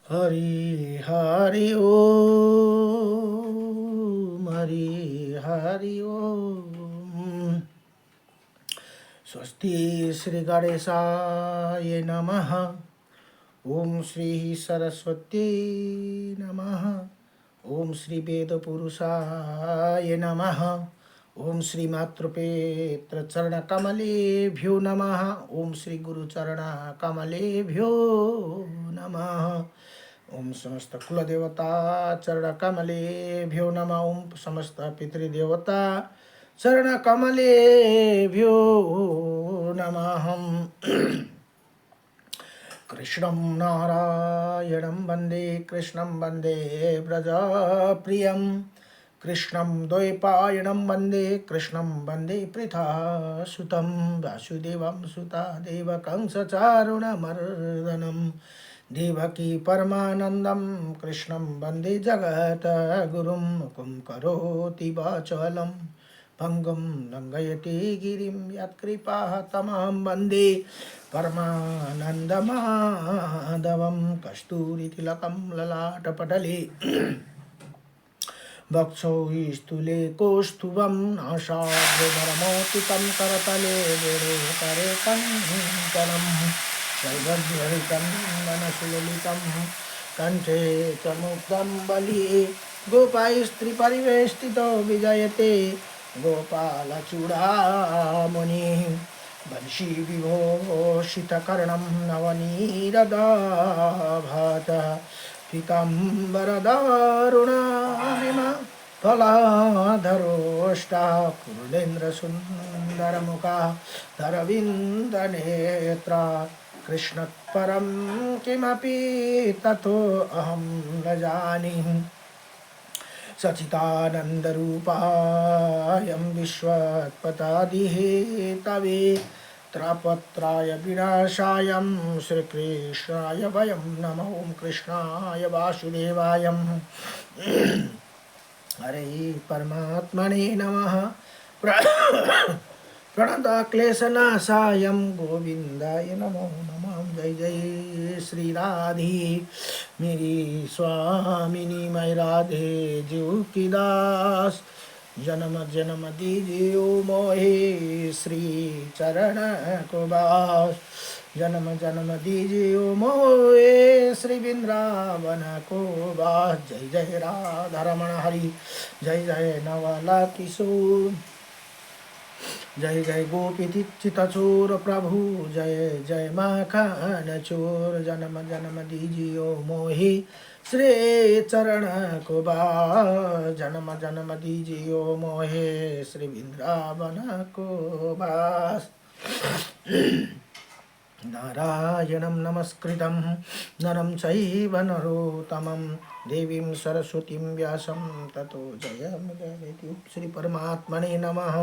हरि हरि ओम। स्वस्ति श्री गणेशाय नमः। ओम श्री सरस्वती नमः। ओम श्री वेद पुरुषाय नमः। ओम श्री मातृपेत्र चरण कमलेभ्यो नमः। ओम श्री गुरुचरण कमलेभ्यो नमः। ओम समस्त कुल देवता चरण कमलेभ्यो नमः। ओम समस्त पितृदेवता चरण कमलेभ्यो नमः। कृष्णं नारायणं वन्दे कृष्णं वन्दे व्रजप्रियं कृष्णं द्वैपायनं वन्दे कृष्णं वन्दे पृथासुतं वासुदेवं सुतादेवकं सचारुणमर्दनं देवकी परमानन्दं कृष्णं वन्दे जगद्गुरुं मुखं करोति वाचालं भङ्गुं लङ्घयति गिरिं यत्कृपाः तमहं वन्दे परमानन्दमाधवं कस्तूरितिलकं ललाटपटले वक्षौ स्थूले कौस्तुभं नासाग्रमौक्तिकं करतले वेणुकरे कङ्कणं सौगन्धहरितं मनसुललितं कण्ठे च मुक्तं बलिः गोपायस्त्रीपरिवेष्टितो विजयते गोपालचूडामणिः वंशी विभूषितकर्णं नवनीरदाभात पीताम्बरदारुणानिम फलाधरोष्टाः पूर्णेन्द्रसुन्दरमुखा धरविन्दनेत्रा कृष्णत्परं किमपि ततो अहं न जानीमि। सच्चिदानन्दरूपायं विश्वोत्पत्यादिहेतवे त्रपत्राय विनाशायं श्रीकृष्णाय वयं नमो। ॐ कृष्णाय वासुदेवाय हरे परमात्मने नमः। प्रणतक्लेशनाशाय गोविन्दाय नमो नमः। जय जय श्री राधे मेरी स्वामिनी मैं राधे जीव की दास। जन्म जन्म दीजिए मोहे श्री चरण को बास। जन्म जन्म दीजिए मोहे श्री वृंदावन को बास। जय जय राधा रमण हरि जय जय नवला किशोर जय जय गोपीचितचोर प्रभु जय जय माखन चोर। जन्म जन्म दीजियो मोहि श्री चरण को बास। जन्म जन्म दीजियो मोहे श्री वृंदावन को बास। नारायणं नमस्कृतं नरं चैव नरोत्तमं देवीं सरस्वतीं व्यासं ततो जयमुदीरयेत्। श्री परमात्मने नमः।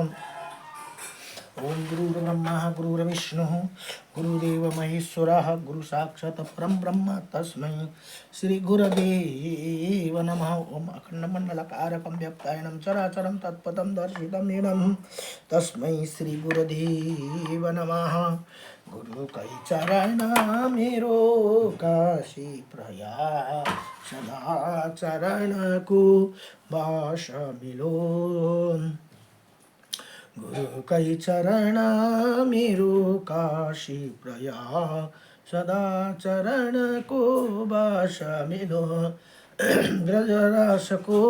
ओम गुरुर्ब्रह्मा गुरुर्विष्णुः गुरुदेव महेश्वरः गुरु साक्षात् परब्रह्म तस्मै श्री गुरवे नमः। ओम अखंडमंडलकारकं व्याप्तायनं चराचरं तत्पदं दर्शितं येनं तस्मै श्री गुरुदेव नमः। गुरु कई चरण मेरो काशी प्रयाग सदा चरण को बास मिलो। गुरु कई चरण मेरो काशी प्रयाग सदा चरण को बास मिलो। ब्रजरास को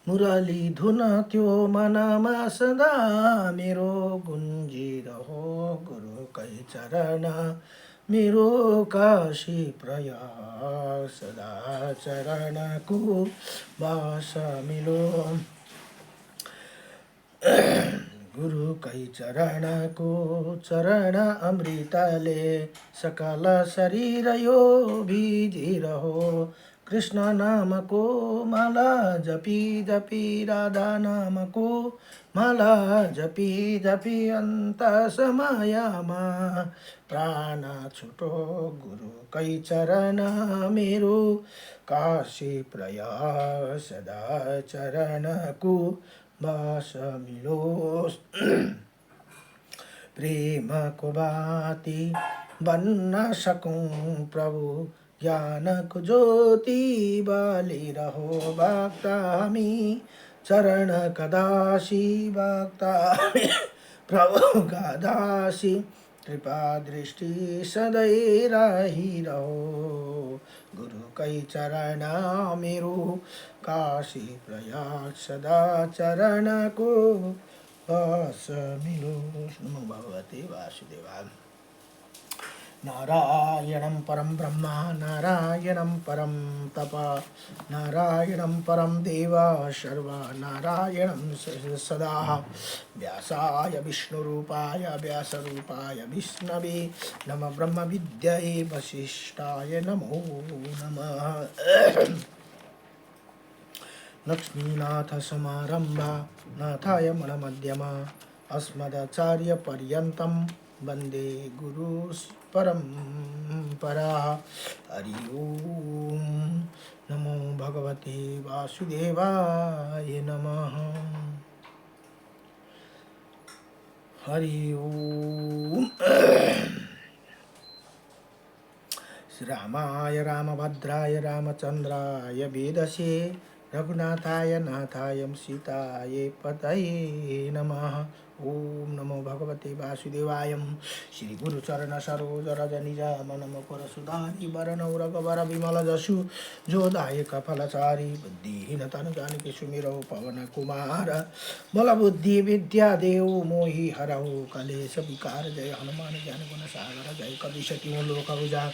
मुरली धुन त्यो मनमा सदा मेरो गुन्जिरहो। गुरु कई चरण मेरो काशी प्रयाग सदा चरण को बास मिलो। गुरु कई चरण को चरण अमृतले सकल शरीर यो भीजी रहो। कृष्ण नाम को माला जपी जपी राधा नाम को माला जपी जपी अंत समायामा प्राण छुटो। गुरु कई चरण मेरो काशी प्रयाग सदा चरण को बास मिलो। प्रेम को बाती बन न सकूं प्रभु, ज्ञान को ज्योति बाली रहो भक्ता मी, चरण कदासी भक्ता प्रभु का दासी, कृपा दृष्टि सदै रही रहो, गुरु कै चरण मेरो, काशी प्रयाग सदा चरण को बस मिलो। नमो भगवते वासुदेवाय। नारायणं परं ब्रह्म, नारायणं परं तप, नारायणं परं देव सर्वनारायणं सदा, व्यासाय विष्णुरूपाय व्यासरूपाय विष्णवे, नमः ब्रह्मविद्यायै वसिष्ठाय नमो नमः। लक्ष्मीनाथसमारम्भा नाथाय मणमध्यमा, अस्मदाचार्यपर्यन्तं वन्दे गुरु परम्परा। हरि ओम। नमो भगवते वासुदेवाय नमः। हरि ओम। रामाय रामभद्राय रामचंद्राय वेदसे, रघुनाथाय नाथाय सीताये पतये नमः। ओम नमो भगवते वासुदेवाय। श्री गुरु चरण सरोज रज निज मन मुकुर सुधारि, वरनौ रघुवर विमल जसु, जो दायक फलचारी, बुद्धिहीन तनु जानिके सुमिरौ पवन कुमार, बल बुद्धि विद्या देव मोहि हरहु कलेश विकार, जय हनुमान ज्ञान गुण सागर, जय कपि सतियो लोक उजागर,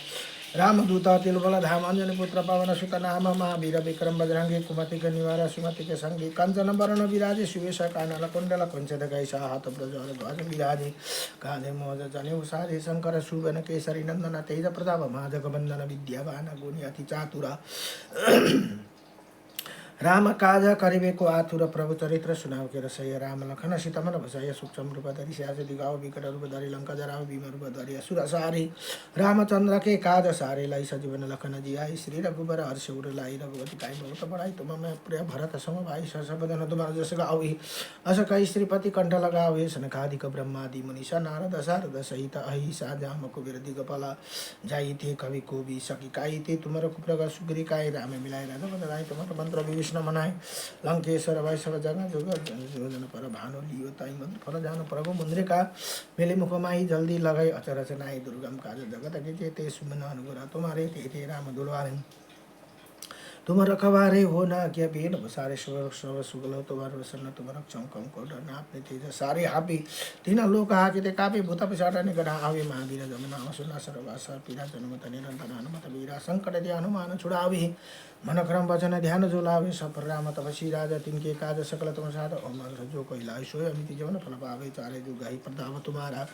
रामदूत तिलबल धाम अंजनी पुत्र पवन सुत नाम, महावीर विक्रम बजरंगी कुमति के निवार सुमति के संगी, कंचन वरण विराजे सुवेश कानन कुंडल कुंचित कैसा, हाथ प्रज्वल ध्वज विराजे, कांधे मोज जनेऊ साधे, शंकर सुवन केसरी नंदन तेज प्रताप, माधव बंदन विद्यावान गुणी अति चातुरा, राम काज करिबे को आतुर, प्रभु चरित्र सुनाओ के रसैया, राम लखन सीता मन बसैया, सूक्ष्म रूप धरि सियास दिखाओ, विकट रूप धरि लंका जराओ, भीम रूप धरि असुर सारे, रामचंद्र के काज सारे, लाई सजीवन लखन जियाई, श्री रघुबर हर्ष उर लाई, रघुपति काई बहुत बड़ाई, तुम मैं प्रिय भरत सम भाई, सबदन तुम जस गाओ, अस कई श्रीपति कंठ लगाओ, सनकादिक ब्रह्मादि मुनीसा, नारद सारद सहित अहिसा, जाम कुबेर दिगपाला, जाई थे कवि को भी सकी काई थे, तुम रघुप्रग सुग्री काई, राम मिलाए राघव बनाई, तुम मंत्र विभीषण मनाए, लंकेश्वर भाई सब जगह जोजन पर भानु लियो, ताई मंत्र फल जान प्रभु मुद्रिका, मेले मुख माही जल्दी लगाई, अचर रचनाई दुर्गम काज जगत के जेते, सुमन अनुग्रह तुम्हारे तेरे राम दुलवारे, तुम रखवारे हो ना क्या बेन सारे सब सुगल हो, तुम्हारे वसन तुम रक्षम कम को डरना, आपने तेज सारे हापी, तीन लोक हाकिते कापे, भूत पिशाच निकट आवे, महावीर जमना सुना सर्वासा पीरा, जन्मत निरंतर हनुमत वीरा, संकट दे हनुमान छुड़ावे, मन क्रम वचन ध्यान जो लावे, सब राम तपसी राजा, तिनके काज सकल तुम साध, ओम जो कोई लाए सोय अमित जीवन फल पावे, चारे जो गाई प्रताप तुम्हारा,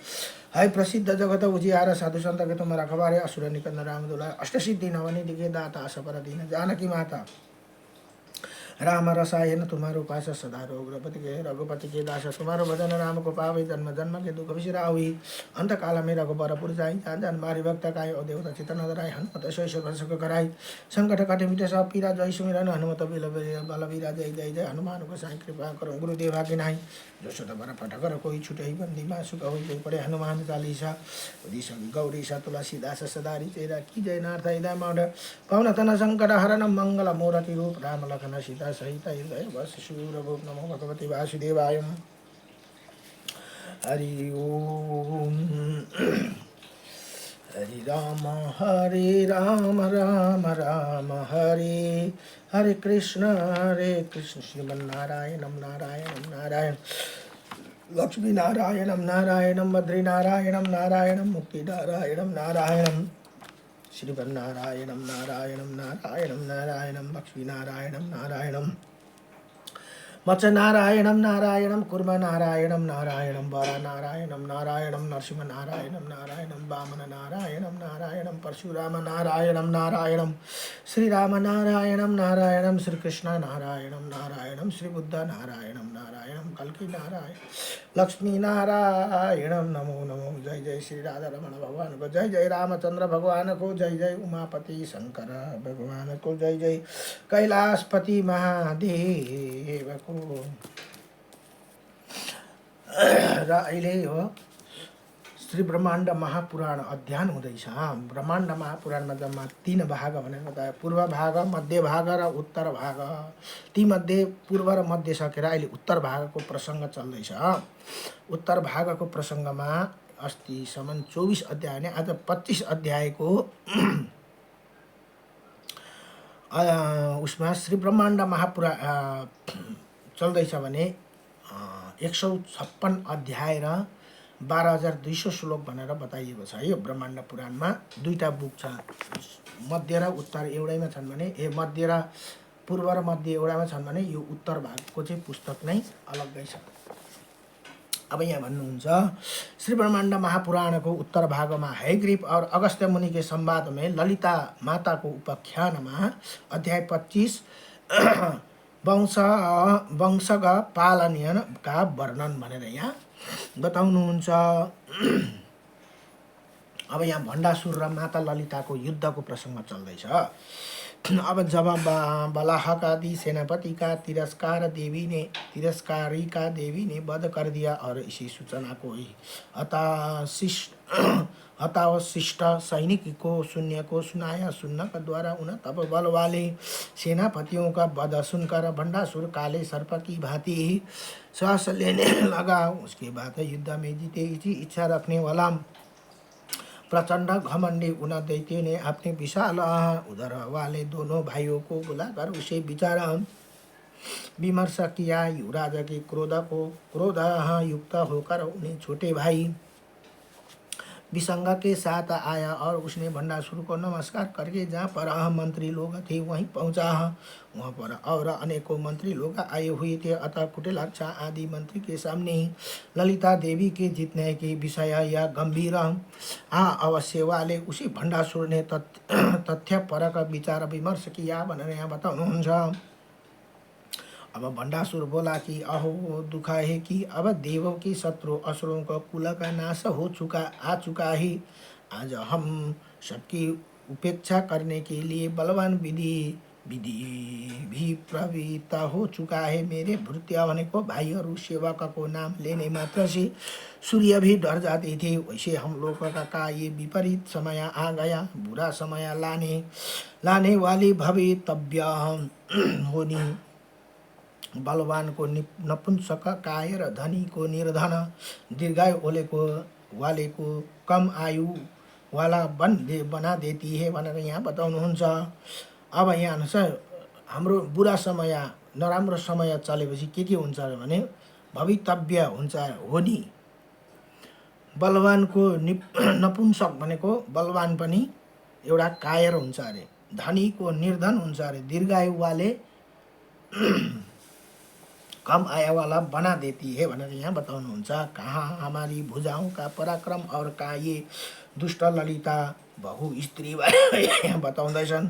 है प्रसिद्ध जगत उजियारा, साधु संत के तुम रखवारे, असुर निकंद राम दुलारे, अष्ट सिद्धि नवनि दिखे दाता, असपर दीन जानकी माता, राम रसायन तुम्हारो पास सदा रघुपति के दास, तुम्हारो भजन राम को पावे, जन्म जन्म के दुख बिसरावे, अंत काल में रघुबरपुर जाई, जान जान मारी भक्त काय, और देवता चित नदराय, हनुमत शैष सुख कराई, संकट कटे मिटे सब पीरा, जय सुमिरन हनुमत बलवीरा, जय जय जय हनुमान गोसाई, कृपा करो गुरुदेव आज्ञा नाही, जो सुत बर पठकर कोई छुटे बंदी माँ सुख हो, जय पड़े हनुमान चालीसा, गौरी सा तुलसीदास सदारी चेरा की, जय नाथ हृदय मौढ़, पवन तन संकट हरण मंगल मूर्ति रूप, राम लखन सीता सहित हृदय बस शिवभूप, नमो भगवते वासुदेवाय। हरि ओम। हरि राम राम राम हरे हरे कृष्ण श्रीमन्नारायणं नारायणं नारायण लक्ष्मी नारायणं नारायणं बद्री नारायणं नारायणं मुक्ति नारायणं नारायणं श्रीमन्नारायणं नारायणं नारायणं नारायणं लक्ष्मी नारायणं नारायणं मत्स नारायणं नारायणं कुर्म नारायणं नारायणं बाला नारायणं नारायणं नरसिंह नारायणं नारायणं वामन नारायणं नारायणं परशुराम नारायणं नारायणं श्रीराम नारायणं नारायणं श्रीकृष्ण नारायणं नारायणं श्रीबुद्ध नारायणं नारायणं कल्कि नारायण लक्ष्मी नारायणं नमो नमो। जय जय श्री राधा रमण भगवान को, जय जय रामचंद्र भगवान को, जय जय उमापति शंकर भगवान को, जय जय कैलाशपति महादेव को। र अहिले हो श्री ब्रह्माण्ड महापुराण अध्ययन हुँदैछ। ब्रह्माण्ड महापुराणमा जम्मा 3 भाग भनेर बतायो, पूर्व भाग, मध्य भाग र उत्तर भाग। तीमध्ये पूर्व र मध्य सकेर अहिले उत्तर भागको प्रसङ्ग चल्दैछ। उत्तर भागको प्रसङ्गमा अस्तिसम्म 24 अध्याय नै, आज 25 अध्यायको उसमा श्री ब्रह्माण्ड महापुराण चल्दैछ भने 156 अध्याय र 12,200 श्लोक भनेर बताइएको छ। यो ब्रह्माण्ड पुराणमा 2टा बुक छ, मध्य र उत्तर एउटैमा छन् भने, मध्य र पूर्व र मध्य एउटामा छन् भने यो उत्तर भागको चाहिँ पुस्तक नै अलग्गै छ। अब यहाँ भन्नुहुन्छ, श्री ब्रह्माण्ड महापुराण को उत्तर भाग में हयग्रीव और अगस्त्य मुनि के संवाद में ललिता माता को उपाख्यान में अध्याय 25 वंशग पालनयन का वर्णन भनेर यहाँ बताउनुहुन्छ। अब यहाँ भण्डासुर र माता ललिता को युद्ध को प्रसंग चल्दैछ। अब जब बलाहक आदि सेनापति का तिरस्कारिका देवी ने वध कर दिया और इसी सूचना को ही हतावशिष्ट सैनिक को सुनाया। सुनने के द्वारा उन तब बल वाले सेनापतियों का वध सुनकर भंडासुर काले सर्प की भांति ही श्वास लेने लगा। उसके बाद युद्ध में जीते की इच्छा रखने वाला प्रचंड घमंडी उन दैत्य ने अपने विशाल उदर वाले दोनों भाइयों को बुलाकर उसे विचार विमर्श किया। युवराज के क्रोध युक्त होकर उन्हें छोटे भाई विसंगा के साथ आया और उसने भंडासुर को नमस्कार करके जहाँ पर मंत्री लोग थे वहीं पहुँचा। वहाँ पर और अनेकों मंत्री लोग आए हुए थे। अतः कुटिलाक्षा आदि मंत्री के सामने ही ललिता देवी के जीतने के विषय या गंभीर अवश्य वाले उसी भंडासुर ने तथ्य परक विचार विमर्श किया भनेर यहाँ बताउनुहुन्छ। अब भंडासुर बोला कि अहो दुख है कि अब देवों की शत्रु असुरों का कुल का नाश आ चुका है। आज हम सबकी उपेक्षा करने के लिए बलवान विधि भी प्रवृत्त हो चुका है। मेरे भृत्या भनेको भाई और सेवक को नाम लेने मात्र से सूर्य भी डर जाते थे। वैसे हम लोगों का ये विपरीत समय आ गया। बुरा समय लाने वाली भवितव्य होनी। बलवान को नपुंसक, कायर, धनी को निर्धन, दीर्घायु वाले को कम आयु वाला बना देती है भनेर यहाँ बताउनुहुन्छ। अब यहाँ हाम्रो बुरा समय नराम्रो समय चलेपछि के हुन्छ भने भवितव्य हुन्छ होनी। बलवान को नपुंसक भनेको बलवान पनि एउटा कायर हुन्छ अरे, धनी को निर्धन हुन्छ अरे, दीर्घायु वाले कम आया वाला बना देती है भनेर यहाँ बताउनुहुन्छ। कहाँ हमारी भुजाओं का पराक्रम और कहाँ ये दुष्ट ललिता बहु स्त्री यहाँ बताउँदैछन्।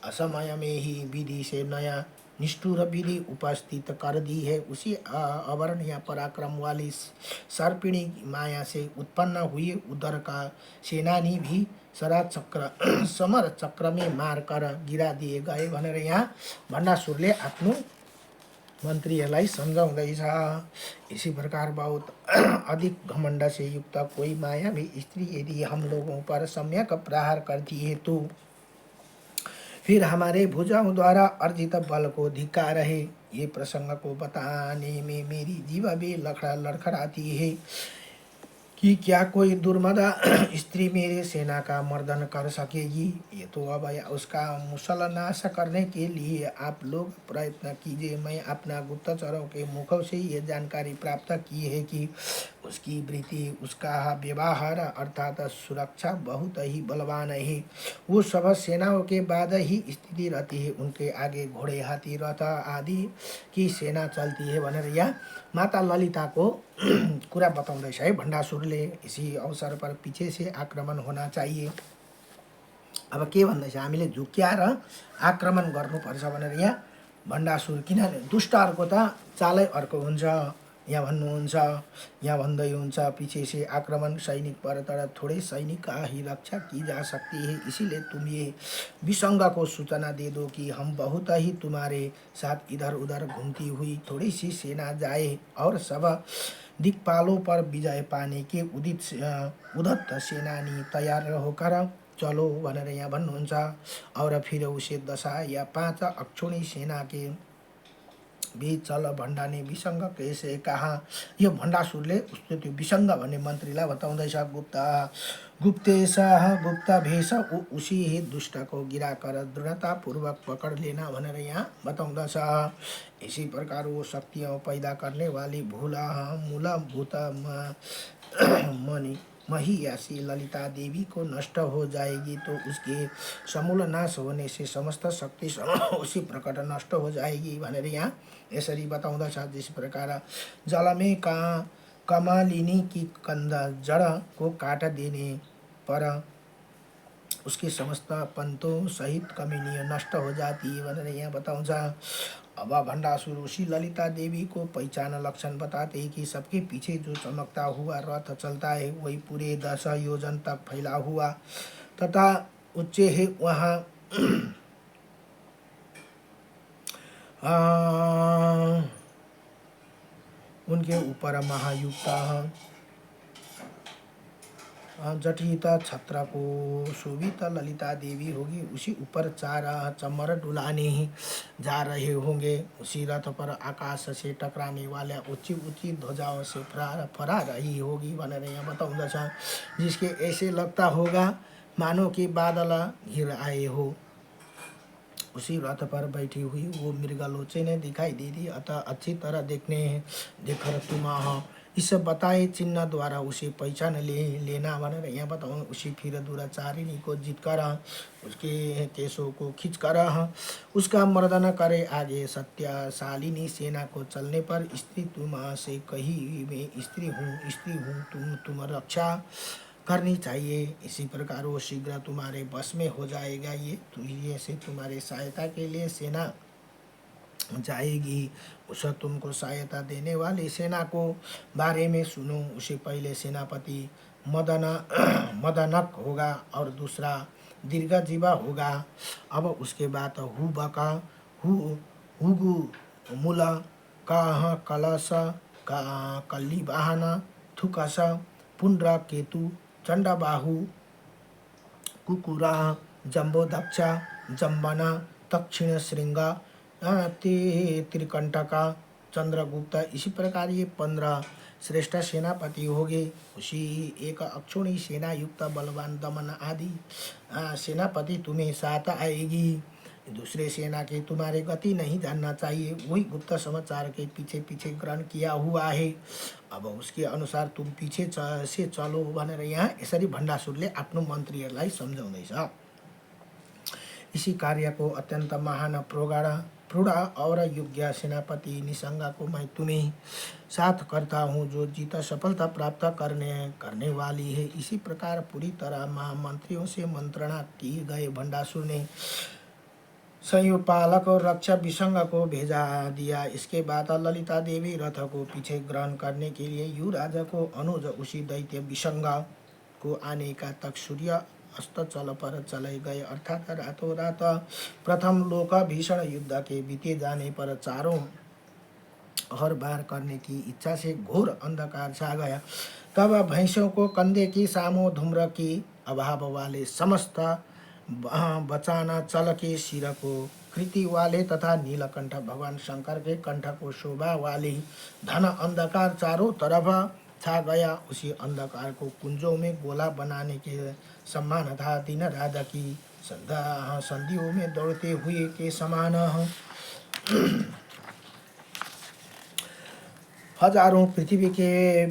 असमय में ही विधि से नया निष्ठुर विधि उपस्थित कर दी है। उसी अवर्णीय पराक्रम वाली सर्पिणी माया से उत्पन्न हुए उदर का सेनानी भी समर चक्र में मार कर गिरा दिए गए भनेर यहाँ भण्डासुरले आफ्नो मन्त्रीहरूलाई सम्झाउँदैछ। इसी प्रकार बहुत अधिक घमंड से युक्त कोई मायावी स्त्री यदि हम लोगों पर सम्यक प्रहार करती है तो फिर हमारे भुजाओं द्वारा अर्जित बल को धिक्कार है। ये प्रसंग को बताने में मेरी जीवा भी लड़खड़ाती है कि क्या कोई दुर्मदा स्त्री मेरे सेना का मर्दन कर सकेगी। ये तो अब उसका मुसल नाश करने के लिए आप लोग प्रयत्न कीजिए। मैं अपना गुप्तचरों के मुखों से ये जानकारी प्राप्त की है कि उसकी वृत्ति, उसका व्यवहार अर्थात सुरक्षा बहुत ही बलवान है। वो सब सेनाओं के बाद ही स्थिति रहती है। उनके आगे घोड़े, हाथी, रथ आदि की सेना चलती है भनेर यहाँ माता ललिता को कुरा बताउँदैछ है भण्डासुरले। इसी अवसर पर पीछे से आक्रमण होना चाहिए। अब के भन्दैछ, हामीले झुक्क्याएर आक्रमण गर्नुपर्छ भनेर यहाँ भण्डासुर। किनभने दुष्टहरूको त चालै अर्को हुन्छ। यहाँ भन्नुहुन्छ, यहाँ भन्दै हुन्छ पीछे से आक्रमण सैनिक पर तर थोड़े सैनिक का ही रक्षा की जा सकती है, इसीलिए तुम ये विसंगा को सूचना दे दो कि हम बहुत ही तुम्हारे साथ इधर उधर घूमती हुई थोड़ी सी सेना जाए और सब दिक्पालों पर विजय पाने के उदत्त सेनानी तयार होकर चलो भनेर यहाँ भन्नुहुन्छ। और फिर उसे दशा या 5 अक्षौणी सेना के बीच चल भण्डा ने विसङ्ग कैसे कहा। यो भण्डासुरले उसले त्यो विसङ्ग भन्ने मन्त्रीलाई बताउँदैछ। गुप्तेश गुप्ता भेष उसी ही दुष्टको गिराकर दृढ़तापूर्वक पकड़ लेना भनेर यहाँ बताउँदछ। इसी प्रकार वो शक्तियाँ पैदा करने वाली भूला मूलभूत मणि महियासी ललिता देवी को नष्ट हो जाएगी तो उसके समूल नाश होने से समस्त शक्ति उसी प्रकट नष्ट हो जाएगी भनेर यहाँ यसरी बताउँदछ। जिस प्रकार जल में कमलिनी की कंद जड़ को काट देने पर उसके समस्त पंतों सहित कमिनियाँ नष्ट हो जाती है भनेर यहाँ बताउँछ। अब भण्डासुर उसी ललिता देवी को पहचान लक्षण बताते हैं कि सबके पीछे जो चमकता हुआ रथ चलता है वही पूरे 10 योजन तक फैला हुआ तथा उच्च है। वहाँ उनके ऊपर महायुक्ता जटित छत्र को शोभित ललिता देवी होगी। उसी ऊपर 4 चमर डुलाने जा रहे होंगे। उसी रथ पर आकाश से टकराने वाले ऊंची ऊंची ध्वजाओं से फरा रही होगी भनेर यहाँ बताउँदछ। जिसके ऐसे लगता होगा मानो कि बादल घिर आए हो। उसी रथ पर बैठी हुई वो मृगलोचने दिखाई देती अतः अच्छी तरह देखकर तुम इस बताए चिन्ह द्वारा उसे पहचान लेना भनेर यहाँ बताऊँ। उसी फिर दुराचारिणी को जीतकर उसके केशों को खींचकर उसका मर्दन करे आगे। सत्यशालिनी सेना को चलने पर स्त्री तुम से कही मैं स्त्री हूँ तुम रक्षा करनी चाहिए। इसी प्रकार वो शीघ्र तुम्हारे बस में हो जाएगा। ये से तुम्हारे सहायता के लिए सेना जाएगी। उस तुमको सहायता देने वाली सेना को बारे में सुनो। उसे पहले सेनापति मदनक होगा और दूसरा दीर्घजीवा होगा। अब उसके बाद हुबका हुगु मूला काह कलश कल्ली वाहन थुकस पुंड्र केतु चंडबाहु कुकुरा जम्बोदक्ष जम्बना दक्षिण श्रृंग त्रिकंटका चंद्रगुप्त। इसी प्रकार ये 15 श्रेष्ठ सेनापति हो गए। उसी एक अक्षौणी सेना युक्त बलवान दमन आदि सेनापति तुम्हें साथ आएगी। दूसरे सेना के तुम्हारे गति नहीं जानना चाहिए, वही गुप्त समाचार के पीछे पीछे ग्रहण किया हुआ है। अब उसके अनुसार तुम पीछे से चलो भनेर यहाँ यसरी भण्डासुरले आफ्नो मन्त्रीहरूलाई सम्झाउँदैछ। इसी कार्य को अत्यंत महान प्रौढ़ और योग्य सेनापति निसंगा को मैं तुम्हें साथ करता हूँ जो जीत सफलता प्राप्त करने वाली है। इसी प्रकार पूरी तरह महामंत्रियों से मंत्रणा की गए भण्डासुर ने संयुपालक और रक्षा विसंग को भेजा दिया। इसके बाद ललिता देवी रथ को पीछे ग्रहण करने के लिए युवराज को अनुज उसी दैत्य विसंगा को आने का तक सूर्य अस्त चल पर चले गए। अर्थात रातों रात प्रथम लोक भीषण युद्ध के बीते जाने पर चारों हर बार करने की इच्छा से घोर अंधकार छा गया। तब भैंसों को कंधे की सामो धूम्र की अभाव वाले समस्त बचाना चल के सिर को कृति वाले तथा नीलकंठ भगवान शंकर के कंठ को शोभा वाली धन अंधकार चारों तरफ छा गया। उसी अंधकार को कुंजों में गोला बनाने के समान था। दिन रात की संधियों में दौड़ते हुए के समान हजारों पृथ्वी के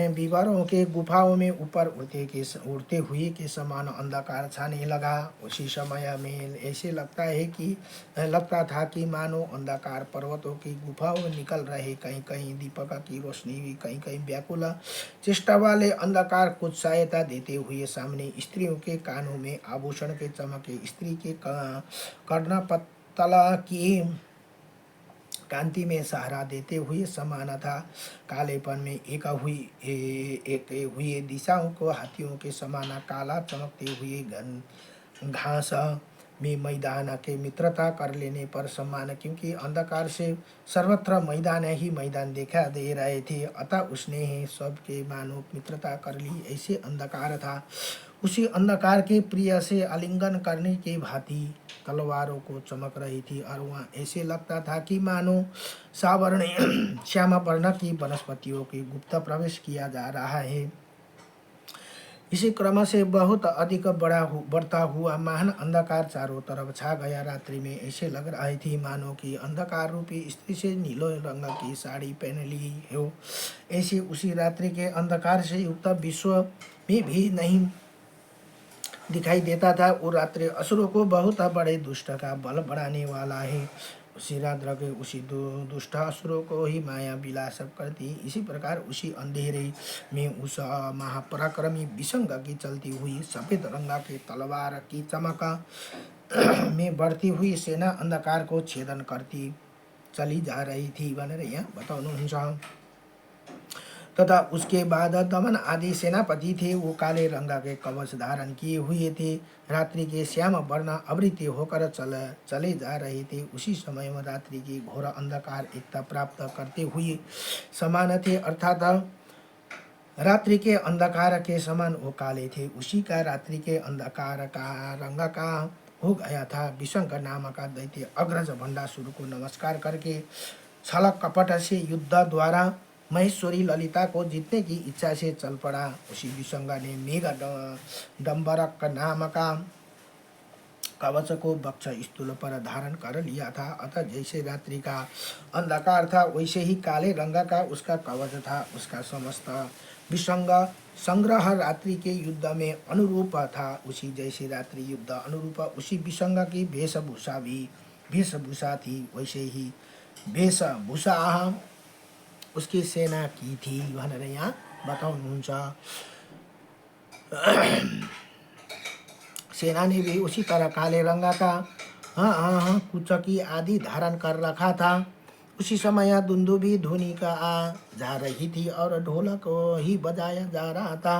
विवरों के गुफाओं में ऊपर उड़ते हुए के समान अंधकार छाने लगा। उसी समय में ऐसे लगता था कि मानो अंधकार पर्वतों की गुफाओं में निकल रहे। कहीं कहीं दीपक की रोशनी, कहीं कहीं व्याकुल चेष्टा वाले अंधकार कुछ सहायता देते हुए सामने स्त्रियों के कानों में आभूषण के चमके, स्त्री के कर्णपतला की कांति में सहारा देते हुए समान था। कालेपन में एक हुए दिशाओं को हाथियों के समान काला चमकते हुए घास में मैदान के मित्रता कर लेने पर सम्मान, क्योंकि अंधकार से सर्वत्र मैदान ही मैदान देखा दे रहे थे, अतः उसने ही सबके मानो मित्रता कर ली। ऐसे अंधकार था, उसी अंधकार के प्रिय से आलिंगन करने के भांति तलवारों को चमक रही थी, और वहाँ ऐसे लगता था कि मानो सावर्ण श्याम वर्ण की वनस्पतियों के गुप्त प्रवेश किया जा रहा है। इसी क्रम से बहुत अधिक बढ़ता हुआ महान अंधकार चारों तरफ छा गया। रात्रि में ऐसे लग रही थी मानो कि अंधकार रूपी स्त्री से नीले रंग की साड़ी पहन ली हो। ऐसे उसी रात्रि के अंधकार से युक्त विश्व में भी नहीं दिखाई देता था। वो रात्रि असुरों को बहुत बड़े दुष्ट का बल बढ़ाने वाला है। उसी रात्र के उसी दुष्ट असुरों को ही माया विलास करती। इसी प्रकार उसी अंधेरे में उस महापराक्रमी विसंग की चलती हुई सफेद रंगा की तलवार की चमक में बढ़ती हुई सेना अंधकार को छेदन करती चली जा रही थी भनेर यहाँ बताउनुहुन्छ। तथा उसके बाद दमन आदि सेनापति थे, वो काले रंग के कवच धारण किए हुए थे, रात्रि के श्याम वर्ण आवृत्ति होकर चले जा रहे थे। उसी समय में रात्रि की घोर अंधकार एकता प्राप्त करते हुए समान थे, अर्थात रात्रि के अंधकार के समान वो काले थे। उसी का रात्रि के अंधकार का रंग का हो गया था। विशंक नाम का दैत्य अग्रज भंडासुर को नमस्कार करके छल कपट से युद्ध द्वारा महेश्वरी ललिता को जीतने की इच्छा से चल पड़ा। उसी विसंग ने मेघ डम्बरक नाम का कवच को वक्ष स्थूल पर धारण कर लिया था। अतः जैसे रात्रि का अंधकार था, वैसे ही काले रंग का उसका कवच था। उसका समस्त विसंग संग्रह रात्रि के युद्ध में अनुरूप था। उसी जैसे रात्रि युद्ध अनुरूप उसी विसंग की वेशभूषा थी, वैसे ही वेशभूषा उसकी सेना की थी भनेर यहाँ बताउनुहुन्छ। सेना ने भी उसी तरह काले रंगा का कुचकी आदि धारण कर रखा था। उसी समय दुंदुभी ध्वनि का आ जा रही थी और ढोलक ही बजाया जा रहा था।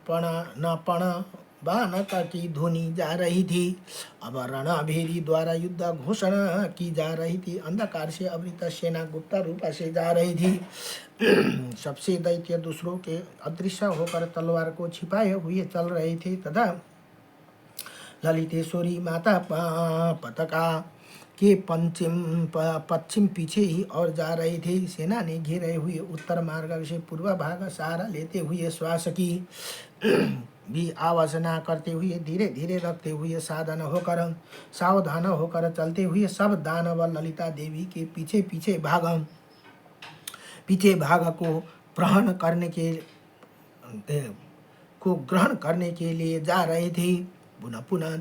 पण बानक की ध्वनि जा रही थी। अब रणभेरी द्वारा युद्ध घोषणा की जा रही थी। अंधकार से आवृत सेना गुप्त रूप से जा रही थी। सबसे दैत्य दूसरों के अदृश्य होकर तलवार को छिपाए हुए चल रहे थे, तथा ललितेश्वरी माता पताका के पश्चिम पीछे ही और जा रहे थे। सेना ने घेरे हुए उत्तर मार्ग से पूर्व भाग सहारा लेते हुए श्वास की भी आवासना करते हुए धीरे धीरे रखते हुए सावधान होकर चलते हुए सब दानव ललिता देवी के पीछे भाग को ग्रहण करने के लिए जा रहे थे। पुनः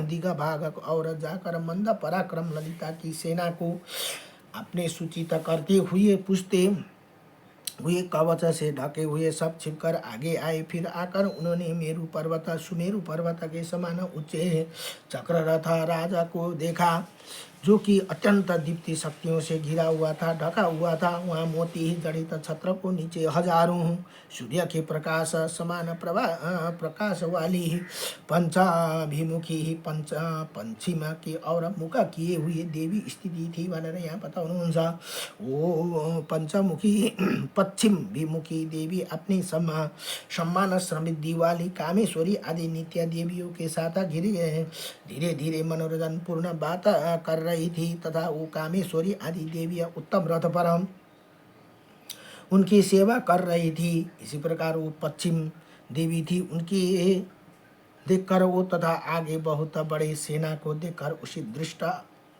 दिगा भाग और जाकर मंद पराक्रम ललिता की सेना को अपने सूचित करते हुए पूछते हुए कवच से ढके हुए सब छिपकर आगे आए। फिर आकर उन्होंने सुमेरु पर्वत के समान ऊंचे चक्ररथ राजा को देखा, जो कि अत्यंत दीप्ति शक्तियों से घिरा हुआ था, ढका हुआ था। वहाँ मोती जड़ित छत्र को नीचे हजारों सूर्य के प्रकाश समान प्रकाश वाली पंचाभिमुखी पंचिमा की और मुख किए हुए देवी स्थिति थी भनेर यहाँ बताउनुहुन्छ। वो पंचमुखी पश्चिम विमुखी देवी अपनी सम्मान समृद्धि वाली कामेश्वरी आदि नित्य देवियों के साथ धीरे धीरे मनोरंजन पूर्ण बात कर रही थी, तथा वो कामेश्वरी आदि देवियां उत्तम रथ पर उनकी सेवा कर रही थी। इसी प्रकार वो पश्चिम देवी थी, उनकी देखकर वो तथा आगे बहुत बड़े सेना को देखकर उसी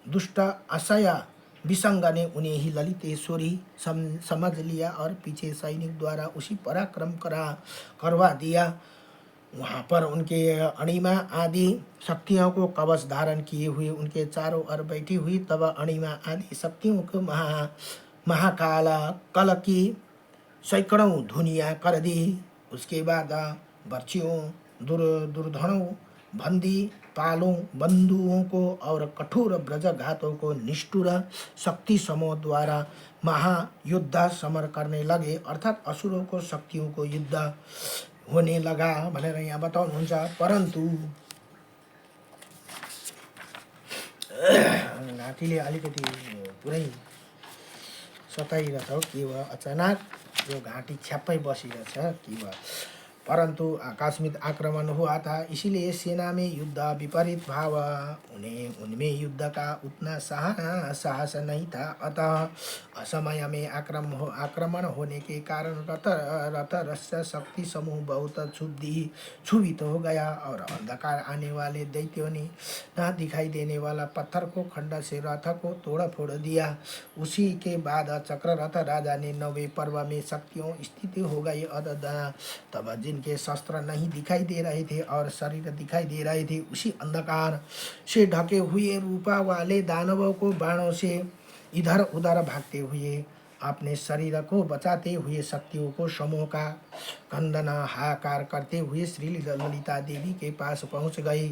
दुष्ट असह्य विसंग ने उन्हें ही ललितेश्वरी समझ लिया और पीछे सैनिक द्वारा उसी पराक्रम करवा दिया। वहाँ पर उनके अणिमा आदि शक्तियों को कवच धारण किए हुए उनके चारों ओर बैठी हुई तब अणिमा आदि शक्तियों को महाकाल कल की सैकड़ों धुनिया कर दी। उसके बाद बर्छियों दुर्धनों बंदी पालों बंधुओं को और कठोर ब्रजघातों को निष्ठुर शक्ति समूह द्वारा महायुद्ध समर करने लगे, अर्थात असुरों को शक्तियों को युद्ध होने लगा भनेर यहाँ बताउनुहुन्छ। परन्तु घाँटीले अलिकति पुरै सताइरहेछ हो, के भयो अचानक यो घाँटी छ्याप्पै बसिरहेछ के भयो। परंतु आकस्मिक आक्रमण हुआ था, इसीलिए सेना में युद्ध विपरीत भाव उनमें युद्ध का उतना साहस नहीं था। अतः असमय में आक्रमण होने के कारण रथ शक्ति समूह बहुत क्षुभित हो गया और अंधकार आने वाले दैत्यों ने न दिखाई देने वाला पत्थर को खंड से रथ को तोड़ फोड़ दिया। उसी के बाद चक्ररथ राजा ने 9वें पर्व में शक्तियों स्थिति हो गई। तब जिनके शस्त्र नहीं दिखाई दे रहे थे और शरीर दिखाई दे रहे थे, उसी अंधकार से ढके हुए रूपा वाले दानवों को बाणों से इधर उधर भागते हुए अपने शरीर को बचाते हुए शक्तियों को समूह का कंदन हाकार करते हुए श्री ललिता देवी के पास पहुंच गई।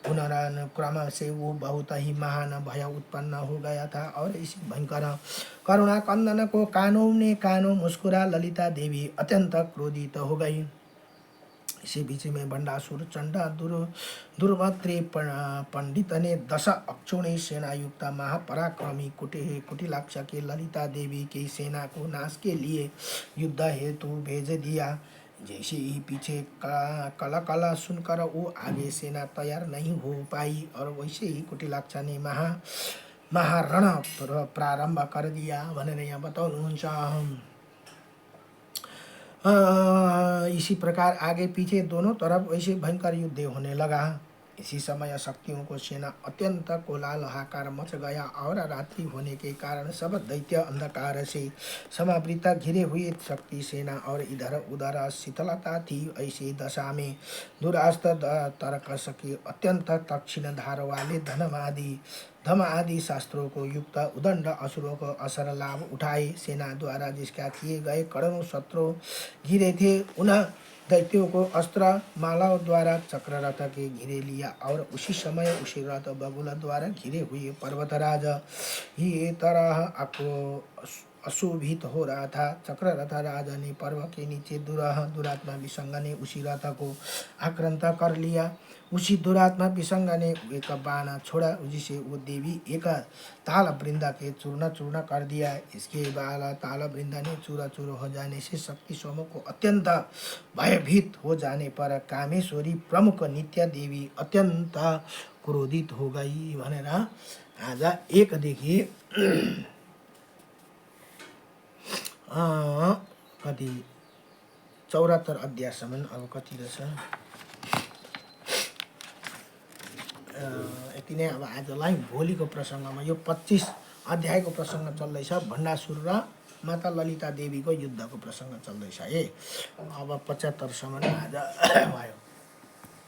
पुनरानुक्रम से वो बहुत ही महान भय उत्पन्न हो गया था और इसी भयंकर करुणा कंदन को कानों मुस्कुरा ललिता देवी अत्यंत क्रोधित हो गई। इसी बीच में भंडासुर चंडा दुर्वक्त्री पंडित ने 10 अक्षोणी सेना युक्त महापराक्रमी कुटिलाक्ष के ललिता देवी की सेना को नाश के लिए युद्ध हेतु भेज दिया। जैसे ही पीछे कला सुनकर वो आगे सेना तैयार नहीं हो पाई और वैसे ही कुटिलाक्ष ने महारण प्रारंभ कर दिया भनेर यहाँ बताउनुहुन्छ। इसी प्रकार आगे पीछे दोनों तरफ वैसे भयंकर युद्ध होने लगा। इसी समय शक्तियों को सेना अत्यंत कोलाहल हाहाकार मच गया और रात्रि होने के कारण सब दैत्य अंधकार से समावृत घिरे हुए शक्ति सेना और इधर उधर शीतलता थी। ऐसी दशा में दुरास्त तर्कस के अत्यंत दक्षिण धार वाले धम आदि शास्त्रों को युक्त उदंड असुरों को असर लाभ उठाए। सेना द्वारा जिसका किए गए करोड़ों शत्रु घिरे थे, उन दैत्यों को अस्त्र मालाओं द्वारा चक्ररथ के घिरे लिया और उसी समय उसी रथ बगुल द्वारा घिरे हुए पर्वतराज ही तरह अशोभित हो रहा था। चक्ररथ राजा ने पर्व के नीचे दुरात्मा विसंग ने उसी रथ को आक्रांत कर लिया। उसी दुरात्मा विसंग ने एक बाण छोड़ा जिसे वो देवी एक ताल वृंदा के चूर्ण चूर्ण कर दिया। इसके बाद ताल वृंदा ने चूर चूर हो जाने से शक्ति समूह को अत्यंत भयभीत हो जाने पर कामेश्वरी प्रमुख नित्या देवी अत्यंत क्रोधित हो गई भनेर आज एक देखि कति 74 अध्यायसम्म अब कति रहेछ यति नै। अब आजलाई भोलिको प्रसङ्गमा यो 25 अध्यायको प्रसङ्ग चल्दैछ। भण्डासुर र माता ललिता देवीको युद्धको प्रसङ्ग चल्दैछ है। अब 75 सम्म आज भयो।